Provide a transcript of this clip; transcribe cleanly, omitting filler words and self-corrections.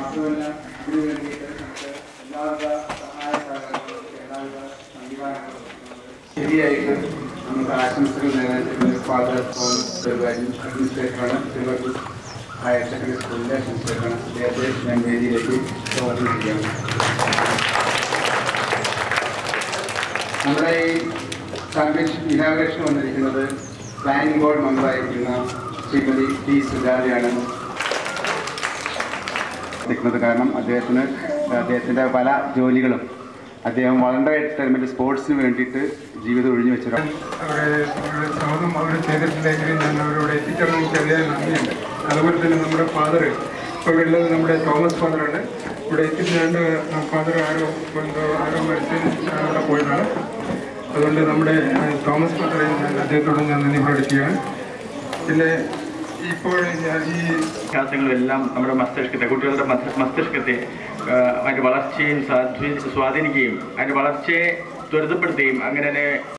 മാത്രമല്ല ഇതിനു വേണ്ടിയിട്ട് നമുക്ക് എല്ലാവിധ സഹായ സഹകരണങ്ങളും എല്ലാവിധ സംവിധാനങ്ങളും ശരിയായിട്ട് നമുക്ക് ആശംസകൾ നേടാൻ ഫാദർ അഡ്മിനിസ്ട്രേറ്ററാണ് തിരുവള്ളൂർ ഹയർ സെക്കൻഡറി സ്കൂളിലെ അഡ്മിനിസ്ട്രേറ്ററാണ്. അദ്ദേഹത്തെ ഞാൻ വേദിയിലേക്ക് സ്വാഗതം ചെയ്യാം. നമ്മുടെ ഈ ചാമ്പ്യൻഷിപ്പ് ഇനാഗുറേഷൻ വന്നിരിക്കുന്നത് പ്ലാനിംഗ് ബോർഡ് മെമ്പറായിരിക്കുന്ന ശ്രീമതി ടി സുജാതയാണ് നിൽക്കുന്നത്. കാരണം അദ്ദേഹത്തിൻ്റെ പല ജോലികളും അദ്ദേഹം വളരെ ടൈമിൽ സ്പോർട്സിന് വേണ്ടിയിട്ട് ജീവിതം ഒഴിഞ്ഞു വെച്ചിട്ടുണ്ട്. സ്വാഗതം അവർ ചെയ്തിട്ടില്ലെങ്കിലും ഞാൻ അവരോട് എത്തിച്ചറിഞ്ഞ ചെറിയ നന്ദിയുണ്ട്. അതുപോലെ തന്നെ നമ്മുടെ ഫാദർ ഇപ്പോൾ ഉള്ളത് നമ്മുടെ തോമസ് ഫാദറാണ്. ഇവിടെ എത്തിച്ചാണ്ട് ഫാദർ ആരോ മരിച്ചതിന് അവിടെ പോയതാണ്. അതുകൊണ്ട് നമ്മുടെ തോമസ് ഫാദറെ അദ്ദേഹത്തോട് ഞാൻ നന്ദി പ്രകടിപ്പിക്കുകയാണ്. പിന്നെ ഇപ്പോൾ ഈ വിശ്വാസങ്ങളെല്ലാം നമ്മുടെ മസ്തിഷ്കത്തെ കുട്ടികളുടെ മസ്തിഷ്കത്തെ അതിൻ്റെ വളർച്ചയും സ്വാധീനിക്കുകയും അതിൻ്റെ വളർച്ചയെ ത്വരിതപ്പെടുത്തുകയും അങ്ങനെ